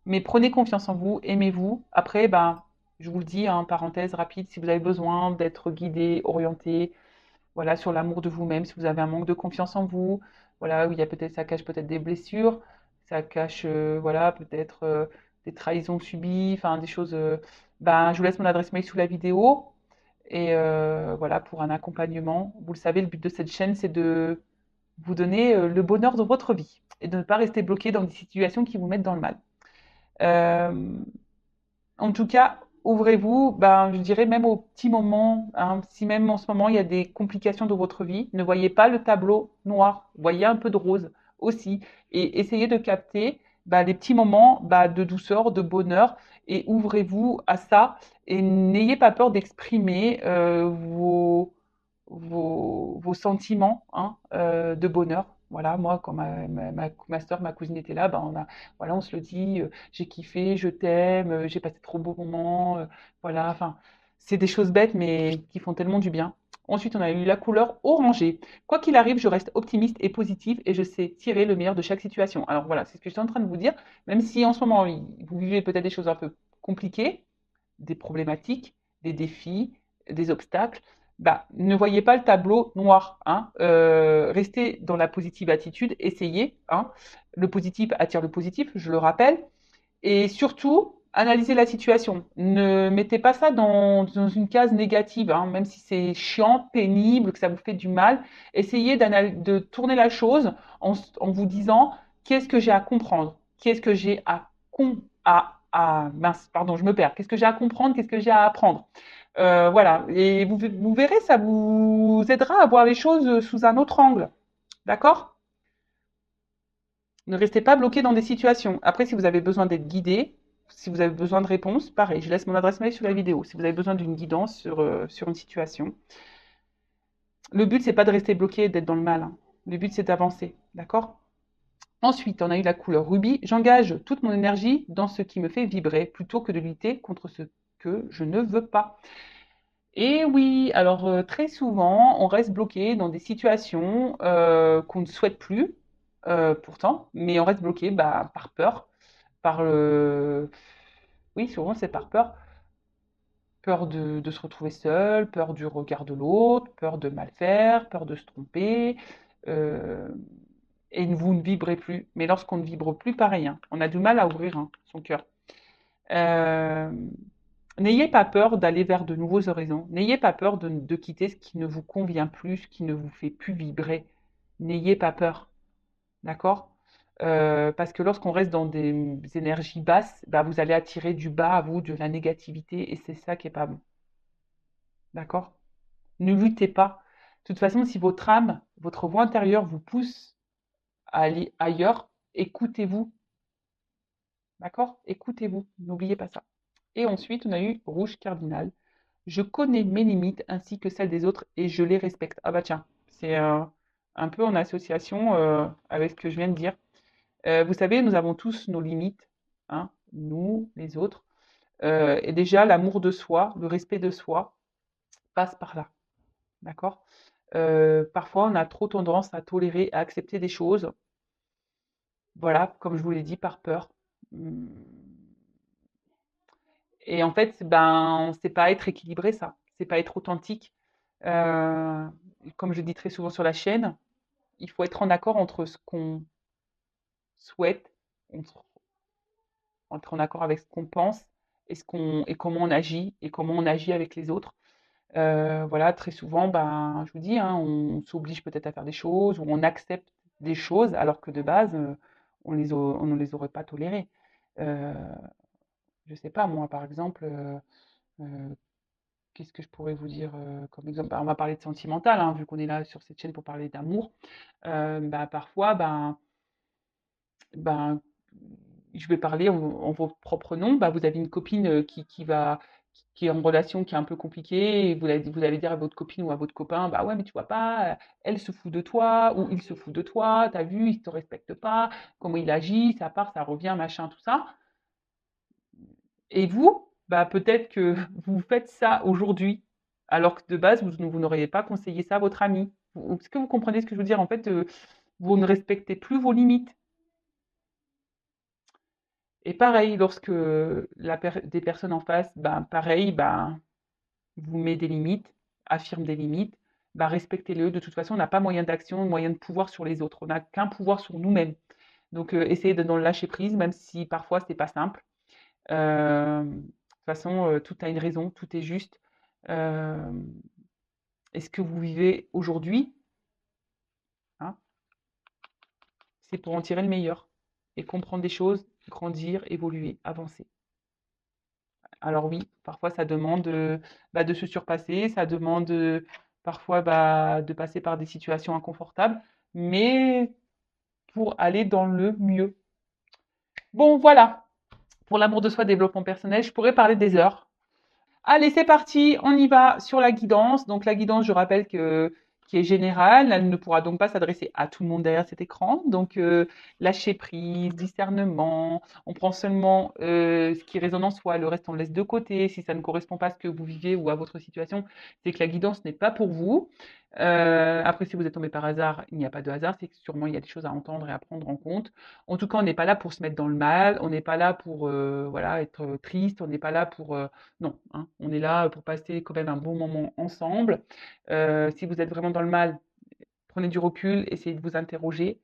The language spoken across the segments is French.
Mais prenez confiance en vous, aimez-vous. Après, ben, je vous le dis, hein, parenthèse rapide, si vous avez besoin d'être guidé, orienté, voilà, sur l'amour de vous-même, si vous avez un manque de confiance en vous, voilà, où il y a peut-être, ça cache peut-être des blessures, ça cache, voilà, peut-être des trahisons subies, enfin des choses. Ben, je vous laisse mon adresse mail sous la vidéo. Et voilà, pour un accompagnement. Vous le savez, le but de cette chaîne, c'est de vous donner le bonheur de votre vie et de ne pas rester bloqué dans des situations qui vous mettent dans le mal. Euh, En tout cas, ouvrez-vous, ben, je dirais même au petit moment, hein, si même en ce moment il y a des complications dans votre vie, ne voyez pas le tableau noir, voyez un peu de rose aussi et essayez de capter ben, les petits moments ben, de douceur, de bonheur et ouvrez-vous à ça et n'ayez pas peur d'exprimer vos sentiments hein, de bonheur. Voilà, moi, quand ma soeur, ma cousine était là, ben voilà, on se le dit, j'ai kiffé, je t'aime, j'ai passé de trop beaux moments, voilà, enfin, c'est des choses bêtes, mais qui font tellement du bien. Ensuite, on a eu la couleur orangée. Quoi qu'il arrive, je reste optimiste et positive et je sais tirer le meilleur de chaque situation. Alors voilà, c'est ce que je suis en train de vous dire. Même si en ce moment, vous vivez peut-être des choses un peu compliquées, des problématiques, des défis, des obstacles, bah, ne voyez pas le tableau noir. Hein. Restez dans la positive attitude, essayez. Hein. Le positif attire le positif, je le rappelle. Et surtout, analysez la situation. Ne mettez pas ça dans une case négative, hein, même si c'est chiant, pénible, que ça vous fait du mal. Essayez de tourner la chose en vous disant qu'est-ce que j'ai à comprendre, qu'est-ce que j'ai mince, pardon, je me perds. Qu'est-ce que j'ai à comprendre, qu'est-ce que j'ai à apprendre. Voilà, et vous verrez, ça vous aidera à voir les choses sous un autre angle. D'accord? Ne restez pas bloqué dans des situations. Après, si vous avez besoin d'être guidé, si vous avez besoin de réponses, pareil, je laisse mon adresse mail sur la vidéo. Si vous avez besoin d'une guidance sur une situation. Le but, c'est pas de rester bloqué et d'être dans le mal. Hein. Le but, c'est d'avancer. D'accord? Ensuite, on a eu la couleur rubis. J'engage toute mon énergie dans ce qui me fait vibrer plutôt que de lutter contre ce que je ne veux pas. Et oui, alors très souvent, on reste bloqué dans des situations qu'on ne souhaite plus, pourtant, mais on reste bloqué bah, par peur, par le... Oui, souvent c'est par peur. Peur de se retrouver seul, peur du regard de l'autre, peur de mal faire, peur de se tromper. euh, et vous ne vibrez plus. Mais lorsqu'on ne vibre plus, pareil, hein, on a du mal à ouvrir hein, son cœur. Euh, N'ayez pas peur d'aller vers de nouveaux horizons. N'ayez pas peur de quitter ce qui ne vous convient plus, ce qui ne vous fait plus vibrer. N'ayez pas peur, d'accord? Parce que lorsqu'on reste dans des énergies basses, bah, vous allez attirer du bas à vous, de la négativité, et c'est ça qui est pas bon, d'accord? Ne luttez pas. De toute façon, si votre âme, votre voix intérieure vous pousse à aller ailleurs, écoutez-vous, d'accord? Écoutez-vous, n'oubliez pas ça. Et ensuite, on a eu rouge cardinal. Je connais mes limites ainsi que celles des autres et je les respecte. Ah bah tiens, c'est un peu en association avec ce que je viens de dire. Vous savez, nous avons tous nos limites, hein, nous, les autres. Et déjà, l'amour de soi, le respect de soi passe par là, d'accord? Parfois, on a trop tendance à tolérer, à accepter des choses, voilà, comme je vous l'ai dit, par peur. Hum, Et en fait, ben, c'est pas être équilibré, ça. C'est pas être authentique. Euh, Comme je dis très souvent sur la chaîne, il faut être en accord entre ce qu'on souhaite, entre, être en accord avec ce qu'on pense et comment on agit et comment on agit avec les autres. Voilà, très souvent, ben, je vous dis, hein, on s'oblige peut-être à faire des choses ou on accepte des choses alors que de base, on ne les aurait pas tolérées. Euh, je sais pas, moi, par exemple, euh, qu'est-ce que je pourrais vous dire comme exemple? Bah, on va parler de sentimental, hein, vu qu'on est là sur cette chaîne pour parler d'amour. Bah, parfois, ben, je vais parler en votre propre nom. Bah, vous avez une copine qui est en relation, qui est un peu compliquée, et vous allez dire à votre copine ou à votre copain, bah ouais, mais tu vois pas, elle se fout de toi, ou il se fout de toi, t'as vu, il te respecte pas, comment il agit, ça part, ça revient, machin, tout ça. Et vous, bah, peut-être que vous faites ça aujourd'hui, alors que de base, vous n'auriez pas conseillé ça à votre ami. Est-ce que vous comprenez ce que je veux dire? En fait, vous ne respectez plus vos limites. Et pareil, lorsque des personnes en face, ben, pareil, ben, vous met des limites, affirme des limites, ben, respectez-le. De toute façon, on n'a pas moyen d'action, moyen de pouvoir sur les autres. On n'a qu'un pouvoir sur nous-mêmes. Donc, essayez d'être dans le lâcher prise, même si parfois c'est pas simple. De toute façon, tout a une raison, tout est juste. Euh, et ce que vous vivez aujourd'hui, hein, c'est pour en tirer le meilleur et comprendre des choses, grandir, évoluer, avancer. Alors oui, parfois ça demande bah, de se surpasser, ça demande parfois bah, de passer par des situations inconfortables, mais pour aller dans le mieux. Bon, voilà, pour l'amour de soi, développement personnel, je pourrais parler des heures. Allez, c'est parti, on y va sur la guidance. Donc la guidance, je rappelle que qui est générale, elle ne pourra donc pas s'adresser à tout le monde derrière cet écran. Donc lâcher prise, discernement, on prend seulement ce qui résonne en soi, le reste on le laisse de côté. Si ça ne correspond pas à ce que vous vivez ou à votre situation, c'est que la guidance n'est pas pour vous. Après, si vous êtes tombé par hasard, il n'y a pas de hasard, c'est que sûrement il y a des choses à entendre et à prendre en compte. En tout cas, on n'est pas là pour se mettre dans le mal, on n'est pas là pour voilà, être triste, on n'est pas là pour non, hein, on est là pour passer quand même un bon moment ensemble. Si vous êtes vraiment dans le mal, prenez du recul, essayez de vous interroger.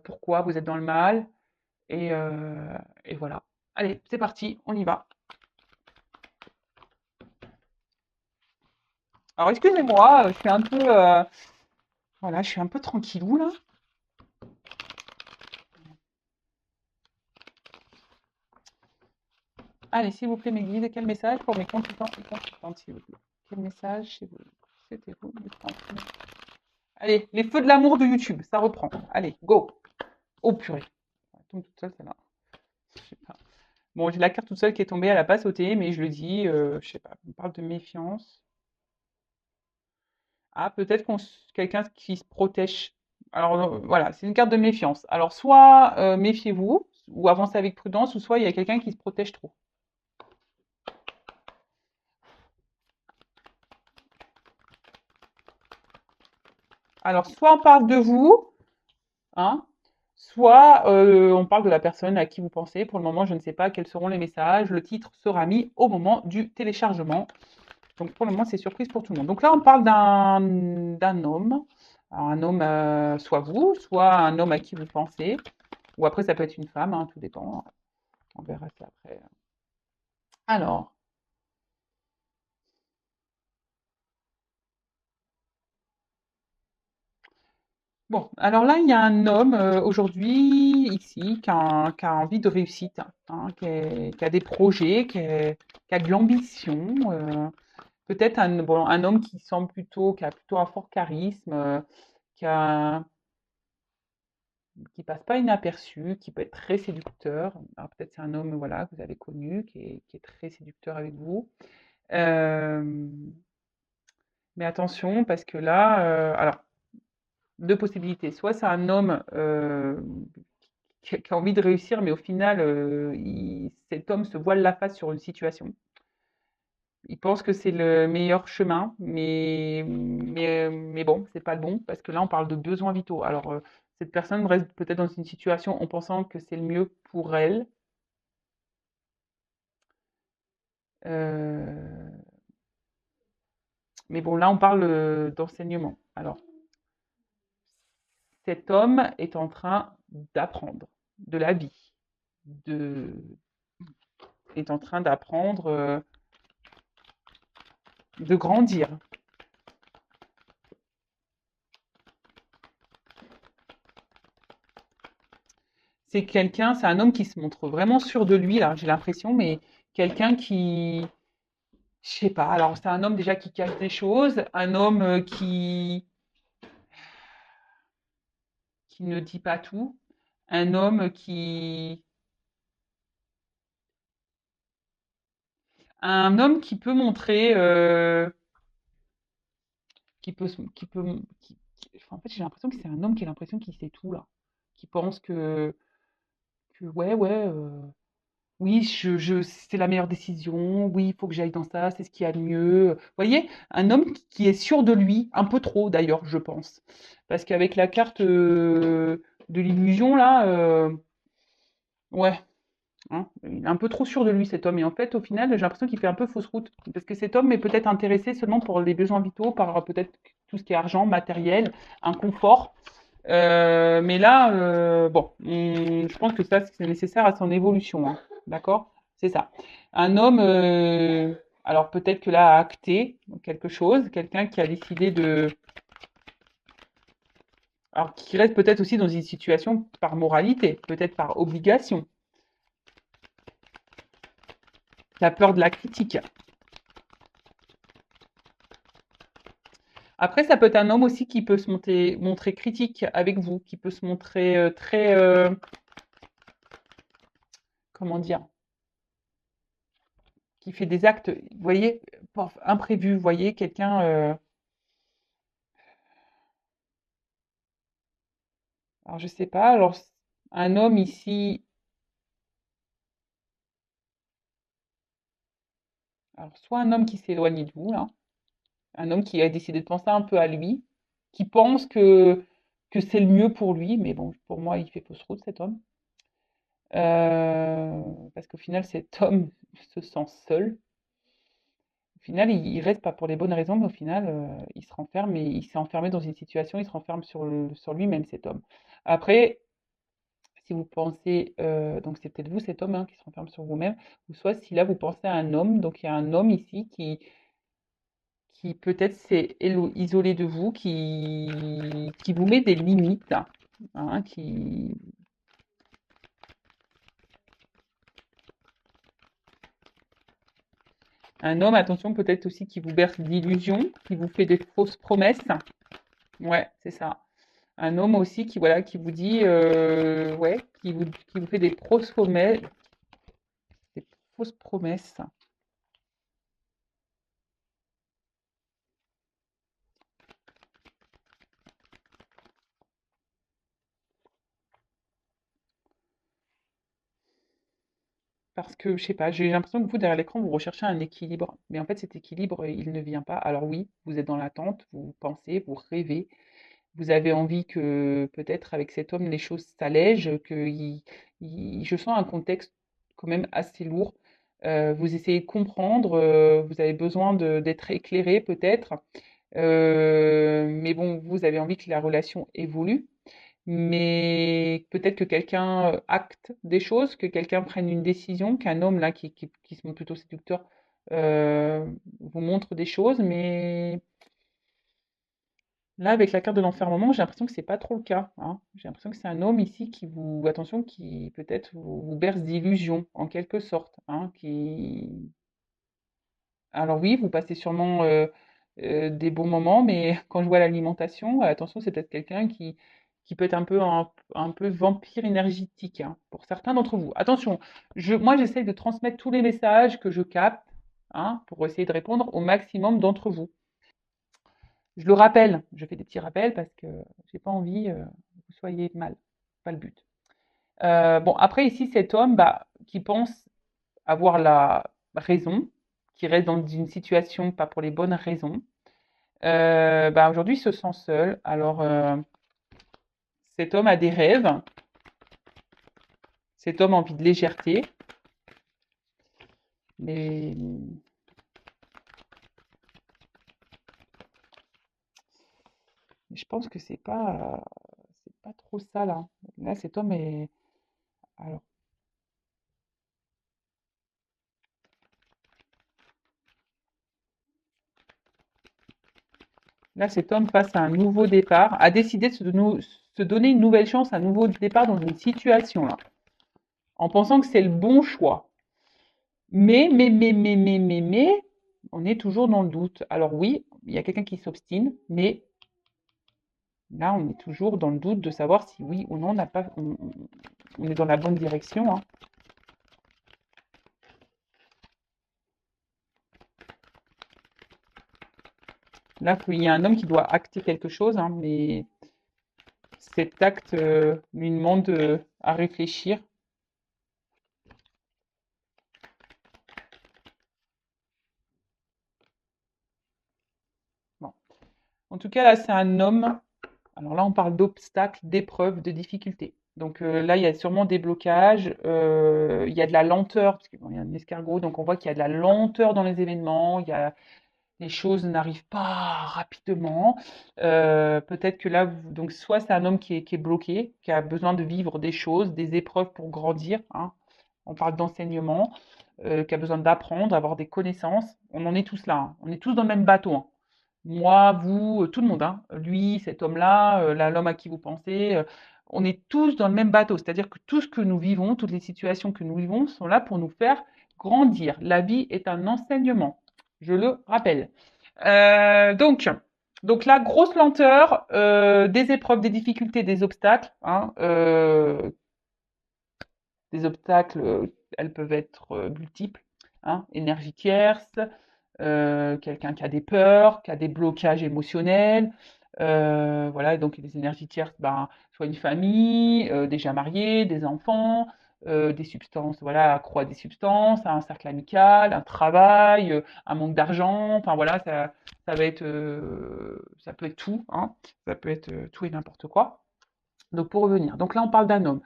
Pourquoi vous êtes dans le mal et, et voilà. Allez, c'est parti, on y va. Alors excusez-moi, je suis un peu voilà, je suis un peu tranquillou là. Allez, s'il vous plaît, mes guides, quel message pour mes consultants et consultantes, s'il vous plaît? Quel message chez vous? C'était vous, les Français. Allez, les feux de l'amour de YouTube, ça reprend. Allez, go. Oh purée. Elle tombe toute seule, celle-là. Je sais pas. Bon, j'ai la carte toute seule qui est tombée, elle n'a pas sauté, mais je le dis, je sais pas, on parle de méfiance. Ah, peut-être quelqu'un qui se protège. Alors voilà, c'est une carte de méfiance. Alors soit méfiez-vous, ou avancez avec prudence, ou soit il y a quelqu'un qui se protège trop. Alors soit on parle de vous, hein, soit on parle de la personne à qui vous pensez. Pour le moment, je ne sais pas quels seront les messages. Le titre sera mis au moment du téléchargement. Donc pour le moment, c'est surprise pour tout le monde. Donc là, on parle d'un homme. Alors, un homme, soit vous, soit un homme à qui vous pensez. Ou après, ça peut être une femme, hein, tout dépend. On verra ça après. Alors, bon, alors là, il y a un homme aujourd'hui, ici, qui a envie de réussite, hein, qui a des projets, qui a de l'ambition. Peut-être bon, un homme qui semble plutôt, qui a plutôt un fort charisme, qui a, qui passe pas inaperçu, qui peut être très séducteur. Alors peut-être c'est un homme voilà, que vous avez connu, qui est très séducteur avec vous. Euh, mais attention, parce que là, alors, deux possibilités. Soit c'est un homme qui a envie de réussir, mais au final, cet homme se voile la face sur une situation. Il pense que c'est le meilleur chemin, mais bon, c'est pas le bon, parce que là, on parle de besoins vitaux. Alors, cette personne reste peut-être dans une situation en pensant que c'est le mieux pour elle. Euh, mais bon, là, on parle d'enseignement. Alors, cet homme est en train d'apprendre de la vie, de, est en train d'apprendre, de grandir. C'est quelqu'un, c'est un homme qui se montre vraiment sûr de lui, là, j'ai l'impression, mais quelqu'un qui, je sais pas, alors c'est un homme déjà qui cache des choses, un homme qui ne dit pas tout, un homme un homme qui peut montrer, qui peut, en fait j'ai l'impression que c'est un homme qui a l'impression qu'il sait tout là, qui pense que ouais ouais, oui c'est la meilleure décision, oui il faut que j'aille dans ça, c'est ce qu'il y a de mieux. Vous voyez, un homme qui est sûr de lui, un peu trop d'ailleurs je pense, parce qu'avec la carte de l'illusion là, ouais. Hein. Il est un peu trop sûr de lui, cet homme. Et en fait, au final, j'ai l'impression qu'il fait un peu fausse route. Parce que cet homme est peut-être intéressé seulement pour les besoins vitaux, par peut-être tout ce qui est argent, matériel, un confort. Mais là, bon, je pense que ça, c'est nécessaire à son évolution. Hein. D'accord? C'est ça. Un homme, alors peut-être que là, a acté quelque chose, quelqu'un qui a décidé de. Alors, qui reste peut-être aussi dans une situation par moralité, peut-être par obligation. La peur de la critique. Après, ça peut être un homme aussi qui peut se montrer critique avec vous, qui peut se montrer très, comment dire, qui fait des actes, vous voyez, imprévus. Vous voyez, quelqu'un, alors je sais pas, alors un homme ici, alors soit un homme qui s'éloigne de vous, là, un homme qui a décidé de penser un peu à lui, qui pense que c'est le mieux pour lui, mais bon, pour moi, il fait fausse route, cet homme. Parce qu'au final, cet homme se sent seul. Au final, il reste pas pour les bonnes raisons, mais au final, il se renferme et il s'est enfermé dans une situation, il se renferme sur lui-même, cet homme. Après, si vous pensez, donc c'est peut-être vous, cet homme, hein, qui se renferme sur vous-même, ou soit si là, vous pensez à un homme, donc il y a un homme ici qui peut-être s'est isolé de vous, qui vous met des limites, hein, un homme, attention, peut-être aussi qui vous berce d'illusions, qui vous fait des fausses promesses. Ouais, c'est ça. Un homme aussi qui, voilà, qui vous dit, ouais, qui vous fait des fausses promesses. Parce que, je sais pas, j'ai l'impression que vous, derrière l'écran, vous recherchez un équilibre. Mais en fait, cet équilibre, il ne vient pas. Alors oui, vous êtes dans l'attente, vous pensez, vous rêvez, vous avez envie que peut-être avec cet homme, les choses s'allègent, je sens un contexte quand même assez lourd. Vous essayez de comprendre, vous avez besoin d'être éclairé peut-être. Mais bon, vous avez envie que la relation évolue. Mais peut-être que quelqu'un acte des choses, que quelqu'un prenne une décision, qu'un homme là qui se montre plutôt séducteur vous montre des choses, mais là, avec la carte de l'enfermement, j'ai l'impression que c'est pas trop le cas. Hein. J'ai l'impression que c'est un homme ici qui vous, attention, qui peut-être vous berce d'illusions en quelque sorte, hein, qui, alors oui, vous passez sûrement des bons moments, mais quand je vois l'alimentation, attention, c'est peut-être quelqu'un qui peut être un peu vampire énergétique, hein, pour certains d'entre vous. Attention, moi j'essaye de transmettre tous les messages que je capte, hein, pour essayer de répondre au maximum d'entre vous. Je le rappelle, je fais des petits rappels parce que j'ai pas envie que vous soyez mal, pas le but. Bon, après ici, cet homme qui pense avoir la raison, qui reste dans une situation pas pour les bonnes raisons, aujourd'hui il se sent seul. Alors cet homme a des rêves, cet homme a envie de légèreté, mais, je pense que c'est pas trop ça là. Là, cet homme est, alors là, cet homme face à un nouveau départ, a décidé de se donner une nouvelle chance, un nouveau départ dans une situation là, en pensant que c'est le bon choix. Mais, on est toujours dans le doute. Alors oui, il y a quelqu'un qui s'obstine, mais là, on est toujours dans le doute de savoir si oui ou non on est dans la bonne direction. Hein. Là, il y a un homme qui doit acter quelque chose, hein, mais cet acte lui demande à réfléchir. Bon. En tout cas, là, c'est un homme. Alors là, on parle d'obstacles, d'épreuves, de difficultés. Donc là, il y a sûrement des blocages, il y a de la lenteur, parce qu'il bon, y a un escargot, donc on voit qu'il y a de la lenteur dans les événements, il y a les choses n'arrivent pas rapidement. Peut-être que là, donc soit c'est un homme qui est bloqué, qui a besoin de vivre des choses, des épreuves pour grandir, hein. On parle d'enseignement, qui a besoin d'apprendre, avoir des connaissances. On en est tous là, hein. On est tous dans le même bateau, hein. Moi, vous, tout le monde, hein. Lui, cet homme-là, là, l'homme à qui vous pensez, on est tous dans le même bateau. C'est-à-dire que tout ce que nous vivons, toutes les situations que nous vivons sont là pour nous faire grandir. La vie est un enseignement, je le rappelle. Donc là, grosse lenteur, des épreuves, des difficultés, des obstacles, hein, des obstacles, elles peuvent être multiples, hein, énergie tierce, quelqu'un qui a des peurs, qui a des blocages émotionnels. Voilà, et donc les énergies tierces, ben, soit une famille, déjà mariée, des enfants, des substances, voilà, accro à des substances, un cercle amical, un travail, un manque d'argent, enfin voilà, ça peut être tout, hein, ça peut être tout et n'importe quoi. Donc pour revenir, donc là on parle d'un homme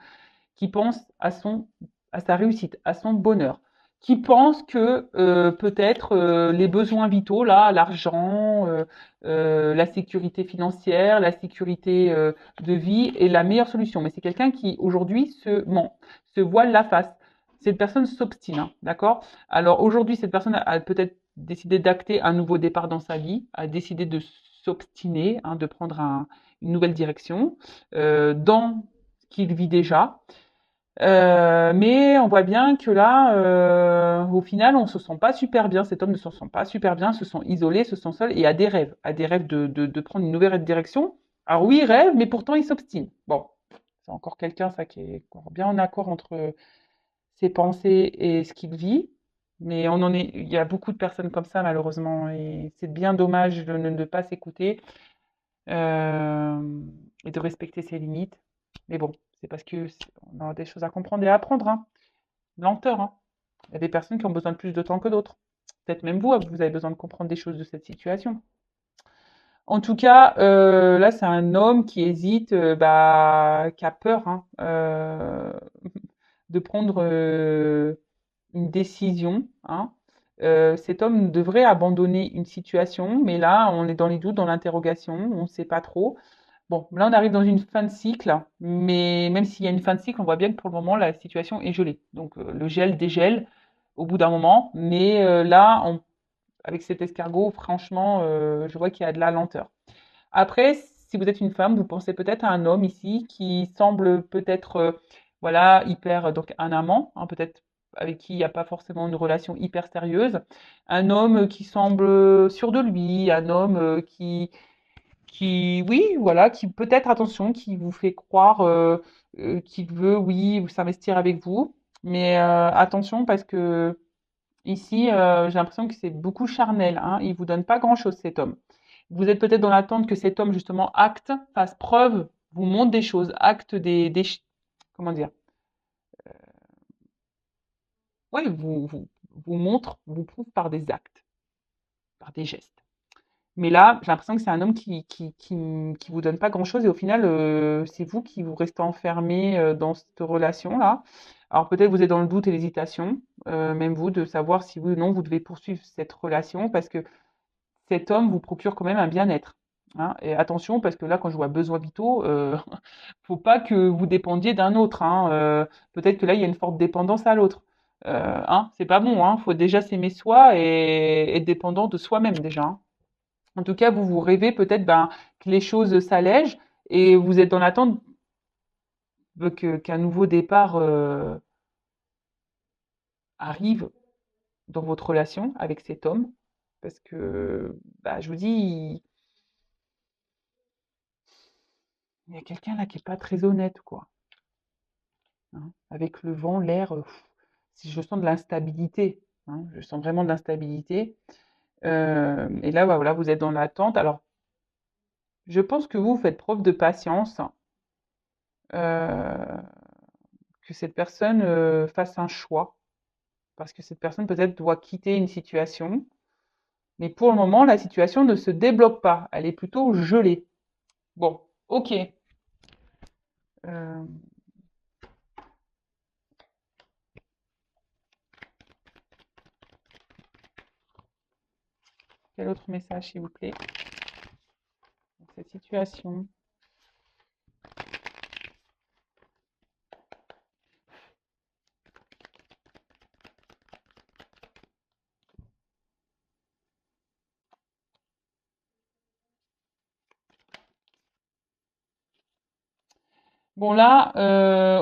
qui pense à sa réussite, à son bonheur, qui pense que peut-être les besoins vitaux, là, l'argent, la sécurité financière, la sécurité de vie est la meilleure solution. Mais c'est quelqu'un qui aujourd'hui se ment, se voile la face. Cette personne s'obstine, hein, d'accord? Alors aujourd'hui, cette personne a peut-être décidé d'acter un nouveau départ dans sa vie, a décidé de s'obstiner, hein, de prendre une nouvelle direction dans ce qu'il vit déjà. Mais on voit bien que là, au final, on se sent pas super bien. Cet homme ne se sent pas super bien, se sent isolé, se sent seul et a des rêves de prendre une nouvelle direction. Alors oui, il rêve, mais pourtant il s'obstine. Bon, c'est encore quelqu'un, ça, qui est encore bien en accord entre ses pensées et ce qu'il vit. Mais il y a beaucoup de personnes comme ça, malheureusement, et c'est bien dommage de ne pas s'écouter euh, et de respecter ses limites. Mais bon, c'est parce que on a des choses à comprendre et à apprendre, hein. Lenteur, hein. Il y a des personnes qui ont besoin de plus de temps que d'autres. Peut-être même vous, vous avez besoin de comprendre des choses de cette situation. En tout cas, là, c'est un homme qui hésite, bah, qui a peur, hein, de prendre une décision, hein. Cet homme devrait abandonner une situation, mais là, on est dans les doutes, dans l'interrogation, on ne sait pas trop. Bon, là, on arrive dans une fin de cycle, mais même s'il y a une fin de cycle, on voit bien que pour le moment, la situation est gelée. Donc, le gel dégèle au bout d'un moment, mais là, avec cet escargot, franchement, je vois qu'il y a de la lenteur. Après, si vous êtes une femme, vous pensez peut-être à un homme ici qui semble peut-être, voilà, hyper, donc un amant, hein, peut-être avec qui il n'y a pas forcément une relation hyper sérieuse, un homme qui semble sûr de lui, un homme qui, oui, voilà, qui peut-être, attention, qui vous fait croire qu'il veut, oui, s'investir avec vous. Mais attention parce que ici, j'ai l'impression que c'est beaucoup charnel, hein. Il vous donne pas grand-chose, cet homme. Vous êtes peut-être dans l'attente que cet homme, justement, acte, fasse preuve, vous montre des choses, acte comment dire? Ouais, vous montre, vous prouve par des actes, par des gestes. Mais là, j'ai l'impression que c'est un homme qui vous donne pas grand-chose et au final, c'est vous qui vous restez enfermé dans cette relation-là. Alors peut-être vous êtes dans le doute et l'hésitation, même vous, de savoir si oui ou non vous devez poursuivre cette relation parce que cet homme vous procure quand même un bien-être, hein. Et attention, parce que là, quand je vois besoins vitaux, faut pas que vous dépendiez d'un autre, hein. Peut-être que là, il y a une forte dépendance à l'autre. Hein, c'est pas bon, hein. Faut déjà s'aimer soi et être dépendant de soi-même déjà, hein. En tout cas, vous rêvez peut-être ben, que les choses s'allègent et vous êtes dans l'attente qu'un nouveau départ arrive dans votre relation avec cet homme. Parce que, bah, je vous dis, il y a quelqu'un là qui est pas très honnête, quoi, hein. Avec le vent, l'air, si je sens de l'instabilité, hein, je sens vraiment de l'instabilité. Et là, bah, voilà, vous êtes dans l'attente. Alors, je pense que vous faites preuve de patience, euh, que cette personne fasse un choix. Parce que cette personne peut-être doit quitter une situation, mais pour le moment, la situation ne se débloque pas. Elle est plutôt gelée. Bon, ok. Euh, Quel autre message, s'il vous plaît, dans cette situation? Bon là,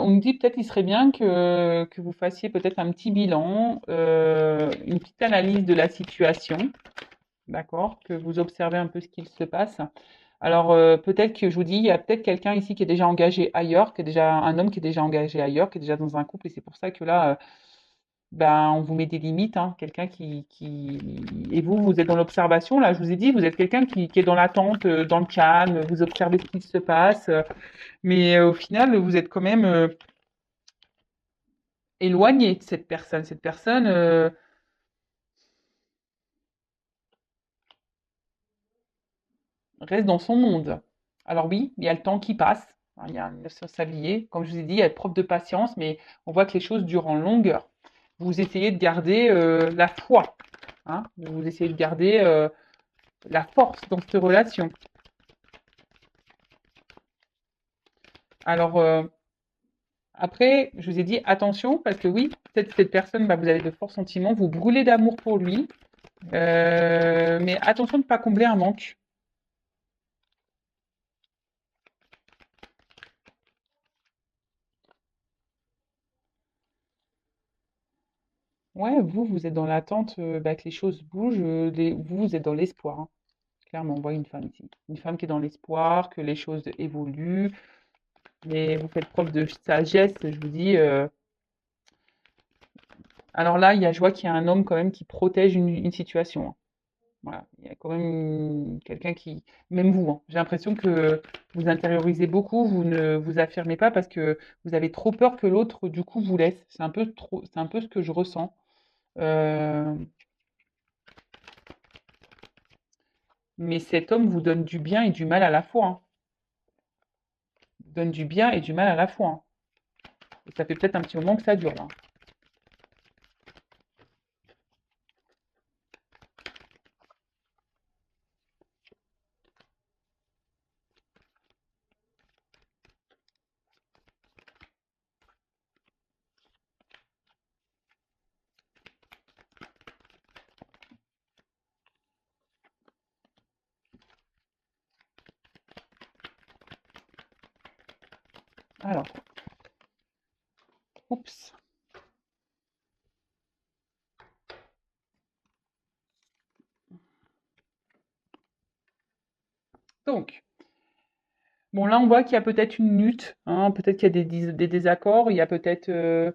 on me dit peut-être il serait bien que vous fassiez peut-être un petit bilan, une petite analyse de la situation, d'accord? Que vous observez un peu ce qu'il se passe. Alors peut-être que je vous dis, il y a peut-être quelqu'un ici qui est déjà engagé ailleurs, qui est déjà un homme qui est déjà engagé ailleurs, qui est déjà dans un couple, et c'est pour ça que là, ben, on vous met des limites, hein. Quelqu'un et vous, vous êtes dans l'observation. Là, je vous ai dit, vous êtes quelqu'un qui est dans l'attente, dans le calme, vous observez ce qui se passe. Mais au final, vous êtes quand même éloigné de cette personne. Cette personne reste dans son monde. Alors oui, il y a le temps qui passe. Hein, il y a un sablier. Comme je vous ai dit, il y a preuve de patience, mais on voit que les choses durent en longueur. Vous essayez de garder la foi. Hein, vous essayez de garder la force dans cette relation. Alors, après, je vous ai dit attention, parce que oui, peut-être cette personne, bah, vous avez de forts sentiments, vous brûlez d'amour pour lui, mais attention de ne pas combler un manque. Ouais, vous, vous êtes dans l'attente bah, que les choses bougent. Vous, vous êtes dans l'espoir, hein. Clairement, on voit une femme ici. Une femme qui est dans l'espoir, que les choses évoluent. Mais vous faites preuve de sagesse, je vous dis. Alors là, je vois qu'il y a un homme quand même qui protège une situation, hein. Voilà, il y a quand même quelqu'un qui, même vous, hein, j'ai l'impression que vous intériorisez beaucoup, vous ne vous affirmez pas parce que vous avez trop peur que l'autre, du coup, vous laisse. C'est un peu trop, c'est un peu ce que je ressens. Euh, mais cet homme vous donne du bien et du mal à la fois, hein. Vous donne du bien et du mal à la fois, hein. Et ça fait peut-être un petit moment que ça dure là. Alors, oups. Donc, bon, là, on voit qu'il y a peut-être une lutte, hein, peut-être qu'il y a des désaccords, il y a peut-être euh,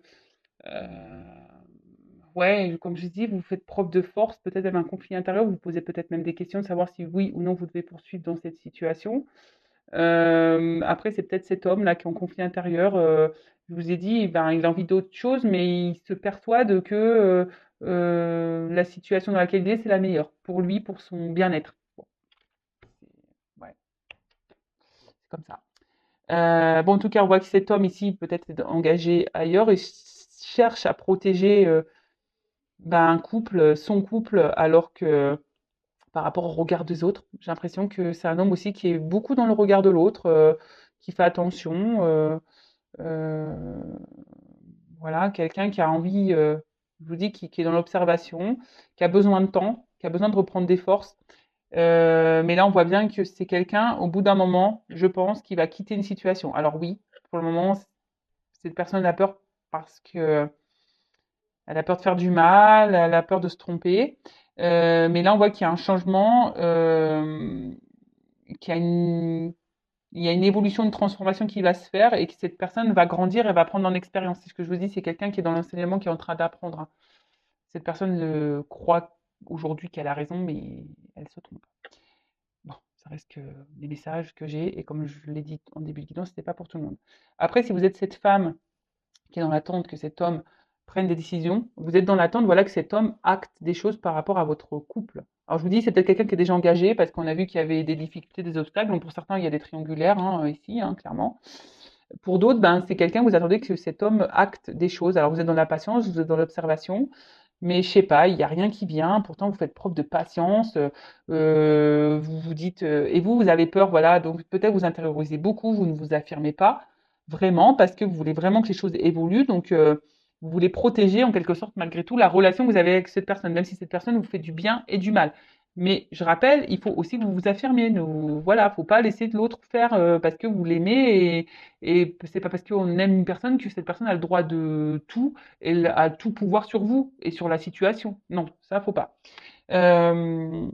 ouais, comme je dis, vous faites preuve de force, peut-être même un conflit intérieur, vous vous posez peut-être même des questions de savoir si oui ou non vous devez poursuivre dans cette situation. Après, c'est peut-être cet homme-là qui est en conflit intérieur. Je vous ai dit, ben, il a envie d'autre chose, mais il se persuade que la situation dans laquelle il est, c'est la meilleure pour lui, pour son bien-être. Bon, ouais, c'est comme ça. Bon, en tout cas, on voit que cet homme ici peut-être est engagé ailleurs et cherche à protéger ben, un couple, son couple, alors que par rapport au regard des autres, j'ai l'impression que c'est un homme aussi qui est beaucoup dans le regard de l'autre, qui fait attention. Euh, voilà, quelqu'un qui a envie, je vous dis, qui est dans l'observation, qui a besoin de temps, qui a besoin de reprendre des forces. Mais là, on voit bien que c'est quelqu'un, au bout d'un moment, je pense, qui va quitter une situation. Alors oui, pour le moment, cette personne a peur parce que elle a peur de faire du mal, elle a peur de se tromper. Mais là, on voit qu'il y a un changement, qu'il y a il y a une évolution, une transformation qui va se faire et que cette personne va grandir et va prendre en expérience. C'est ce que je vous dis, c'est quelqu'un qui est dans l'enseignement, qui est en train d'apprendre, hein. Cette personne croit aujourd'hui qu'elle a raison, mais elle se trompe. Bon, ça reste que des messages que j'ai, et comme je l'ai dit en début de guidance, c'était pas pour tout le monde. Après, si vous êtes cette femme qui est dans l'attente que cet homme prenne des décisions, vous êtes dans l'attente, voilà, que cet homme acte des choses par rapport à votre couple. Alors je vous dis, c'est peut-être quelqu'un qui est déjà engagé parce qu'on a vu qu'il y avait des difficultés, des obstacles. Donc pour certains, il y a des triangulaires, hein, ici, hein, clairement. Pour d'autres, ben, c'est quelqu'un, vous attendez que cet homme acte des choses. Alors vous êtes dans la patience, vous êtes dans l'observation, Mais je sais pas, il y a rien qui vient. Pourtant, vous faites preuve de patience. Vous vous dites, et vous avez peur, voilà. Donc peut-être vous intériorisez beaucoup, vous ne vous affirmez pas vraiment parce que vous voulez vraiment que les choses évoluent. Donc vous voulez protéger en quelque sorte malgré tout la relation que vous avez avec cette personne, même si cette personne vous fait du bien et du mal. Mais je rappelle, il faut aussi que vous vous affirmiez. Voilà, faut pas laisser de l'autre faire parce que vous l'aimez et c'est pas parce qu'on aime une personne que cette personne a le droit de tout elle a tout pouvoir sur vous et sur la situation. Non, ça, faut pas. Euh,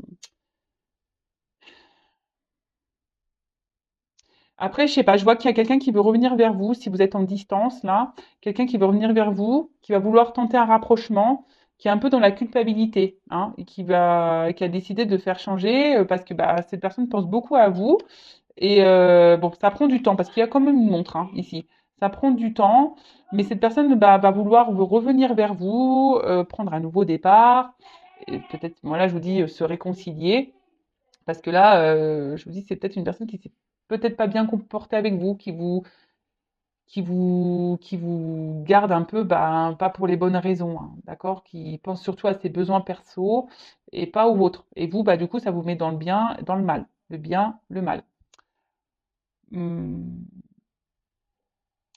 Après, je sais pas, je vois qu'il y a quelqu'un qui veut revenir vers vous, si vous êtes en distance, là, quelqu'un qui veut revenir vers vous, qui va vouloir tenter un rapprochement, qui est un peu dans la culpabilité, hein, et qui a décidé de faire changer parce que bah, cette personne pense beaucoup à vous. Et bon, ça prend du temps parce qu'il y a quand même une montre hein, ici. Ça prend du temps, mais cette personne bah, va vouloir revenir vers vous, prendre un nouveau départ, et peut-être, voilà, je vous dis, se réconcilier. Parce que là, je vous dis, c'est peut-être une personne qui s'est peut-être pas bien comportée avec vous, qui vous garde un peu, bah, pas pour les bonnes raisons, hein, d'accord? Qui pense surtout à ses besoins perso et pas aux vôtres. Et vous, bah, du coup, ça vous met dans le bien, dans le mal. Le bien, le mal. Hum.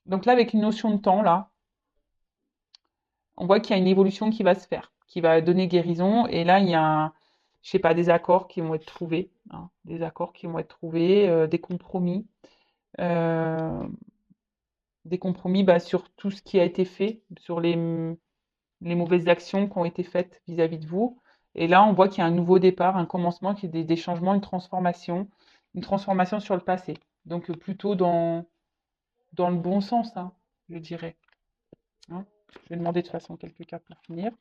Donc là, avec une notion de temps, là, on voit qu'il y a une évolution qui va se faire, qui va donner guérison. Et là, il y a, je sais pas, des accords qui vont être trouvés, hein, des accords qui vont être trouvés, euh, des compromis bah, sur tout ce qui a été fait, sur les mauvaises actions qui ont été faites vis-à-vis de vous. Et là, on voit qu'il y a un nouveau départ, un commencement, qu'il y a des changements, une transformation sur le passé. Donc plutôt dans le bon sens, hein, je dirais. Hein. Je vais demander de toute façon quelques cas pour finir.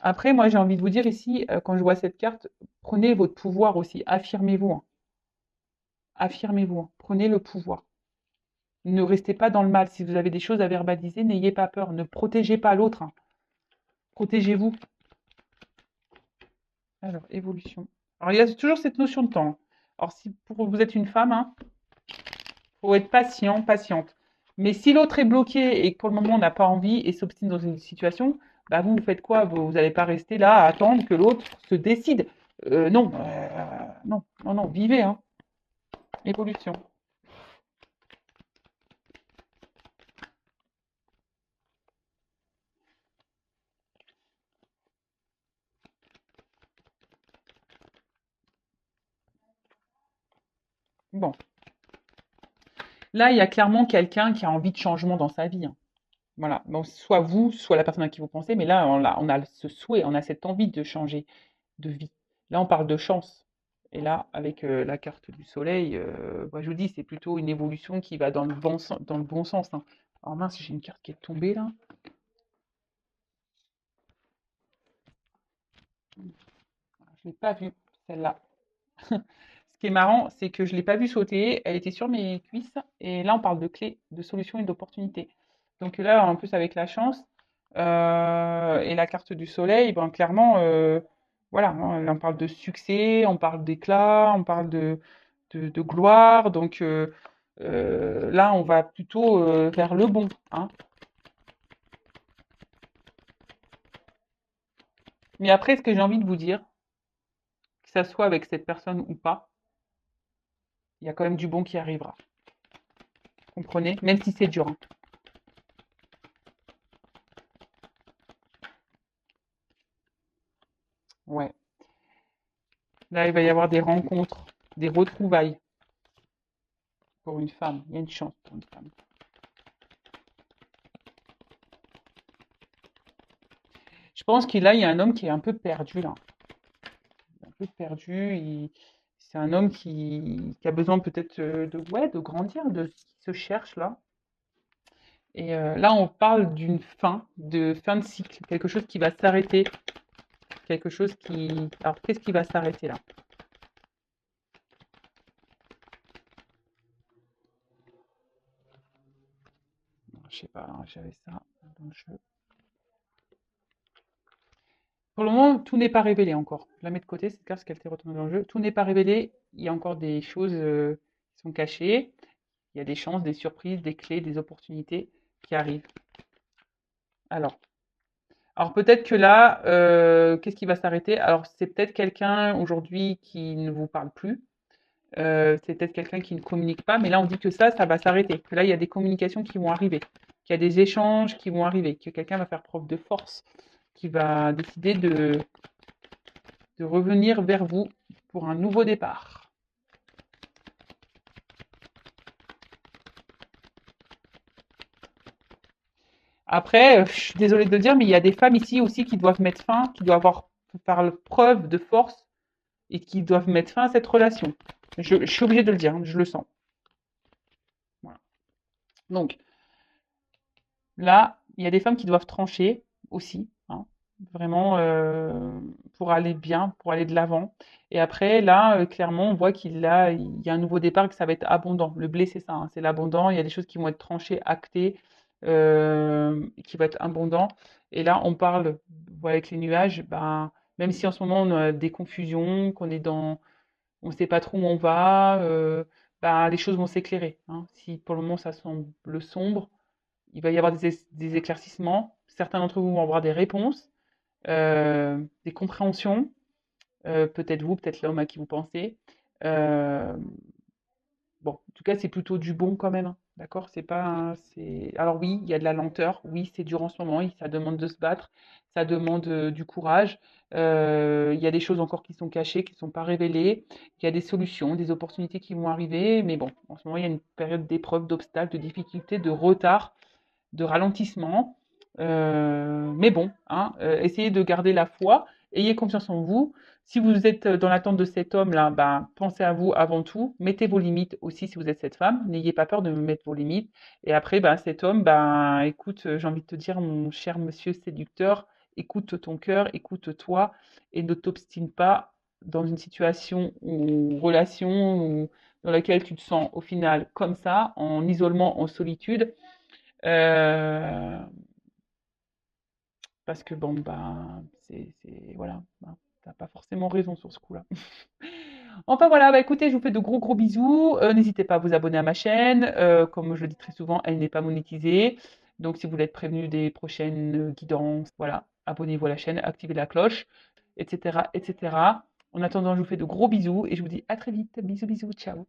Après, moi, j'ai envie de vous dire ici, quand je vois cette carte, prenez votre pouvoir aussi, affirmez-vous, hein. Affirmez-vous, hein. Prenez le pouvoir. Ne restez pas dans le mal. Si vous avez des choses à verbaliser, n'ayez pas peur. Ne protégez pas l'autre, hein. Protégez-vous. Alors, évolution. Alors, il y a toujours cette notion de temps, hein. Alors, si pour vous êtes une femme, hein, faut être patient, patiente. Mais si l'autre est bloqué et que pour le moment on n'a pas envie et s'obstine dans une situation, bah vous faites quoi? Vous n'allez pas rester là à attendre que l'autre se décide. Non, non, non, non, vivez, hein. Évolution. Bon, là il y a clairement quelqu'un qui a envie de changement dans sa vie, hein. Voilà, donc soit vous, soit la personne à qui vous pensez, mais là on a ce souhait, on a cette envie de changer de vie. Là on parle de chance. Et là, avec la carte du soleil, bah, je vous dis, c'est plutôt une évolution qui va dans le bon sens, hein. Alors mince, j'ai une carte qui est tombée là. Je ne l'ai pas vue, celle-là. Ce qui est marrant, c'est que je ne l'ai pas vue sauter. Elle était sur mes cuisses. Et là, on parle de clés, de solutions et d'opportunités. Donc là, en plus, avec la chance et la carte du soleil, ben, clairement, voilà, hein, là, on parle de succès, on parle d'éclat, on parle de gloire. Donc là, on va plutôt vers le bon, hein. Mais après, ce que j'ai envie de vous dire, que ça soit avec cette personne ou pas, il y a quand même du bon qui arrivera. Comprenez? Même si c'est dur, hein. Ouais. Là, il va y avoir des rencontres, des retrouvailles pour une femme. Il y a une chance pour une femme. Je pense qu'il là, il y a un homme qui est un peu perdu là. Un peu perdu. C'est un homme qui a besoin peut-être ouais, de grandir, qui se cherche là. Et là, on parle d'une fin, de fin de cycle, quelque chose qui va s'arrêter, quelque chose qui. Alors, qu'est-ce qui va s'arrêter là? Je sais pas, hein, j'avais ça dans le jeu. Pour le moment, tout n'est pas révélé encore. Je la mets de côté, cette carte, parce qu'elle était retournée dans le jeu. Tout n'est pas révélé. Il y a encore des choses qui sont cachées. Il y a des chances, des surprises, des clés, des opportunités qui arrive. Alors, alors peut-être que là, qu'est-ce qui va s'arrêter? Alors, c'est peut-être quelqu'un aujourd'hui qui ne vous parle plus. C'est peut-être quelqu'un qui ne communique pas, mais là on dit que ça va s'arrêter, que là il y a des communications qui vont arriver, qu'il y a des échanges qui vont arriver, que quelqu'un va faire preuve de force, qui va décider de revenir vers vous pour un nouveau départ. Après, je suis désolée de le dire, mais il y a des femmes ici aussi qui doivent mettre fin, qui doivent faire preuve de force et qui doivent mettre fin à cette relation. Je suis obligée de le dire, hein, je le sens. Voilà. Donc, là, il y a des femmes qui doivent trancher aussi, hein, vraiment pour aller bien, pour aller de l'avant. Et après, là, clairement, on voit il y a un nouveau départ et que ça va être abondant. Le blé, c'est ça, hein, c'est l'abondant. Il y a des choses qui vont être tranchées, actées, qui vont être abondant. Et là, on parle, voilà, avec les nuages, ben, même si en ce moment on a des confusions, on ne sait pas trop où on va, ben, les choses vont s'éclairer, hein. Si pour le moment ça semble sombre, il va y avoir des éclaircissements. Certains d'entre vous vont avoir des réponses, des compréhensions. Peut-être vous, peut-être l'homme à qui vous pensez. Euh, bon, en tout cas, c'est plutôt du bon quand même, hein. D'accord? C'est pas Alors oui, il y a de la lenteur. Oui, c'est dur en ce moment. Ça demande de se battre. Ça demande du courage. Il y a des choses encore qui sont cachées, qui ne sont pas révélées. Il y a des solutions, des opportunités qui vont arriver. Mais bon, en ce moment, il y a une période d'épreuve, d'obstacles, de difficultés, de retard, de ralentissement. Mais bon, hein, essayez de garder la foi, ayez confiance en vous. Si vous êtes dans l'attente de cet homme-là, ben, pensez à vous avant tout. Mettez vos limites aussi si vous êtes cette femme. N'ayez pas peur de mettre vos limites. Et après, ben, cet homme, ben, écoute, j'ai envie de te dire, mon cher monsieur séducteur, écoute ton cœur, écoute-toi et ne t'obstine pas dans une situation ou relation dans laquelle tu te sens au final comme ça, en isolement, en solitude. Euh, Parce que bon, bah, voilà, bah, t'as pas forcément raison sur ce coup-là. Enfin voilà, bah écoutez, je vous fais de gros gros bisous. N'hésitez pas à vous abonner à ma chaîne. Comme je le dis très souvent, elle n'est pas monétisée. Donc si vous voulez être prévenu des prochaines guidances, voilà, abonnez-vous à la chaîne, activez la cloche, etc., etc. En attendant, je vous fais de gros bisous et je vous dis à très vite. Bisous, bisous, ciao.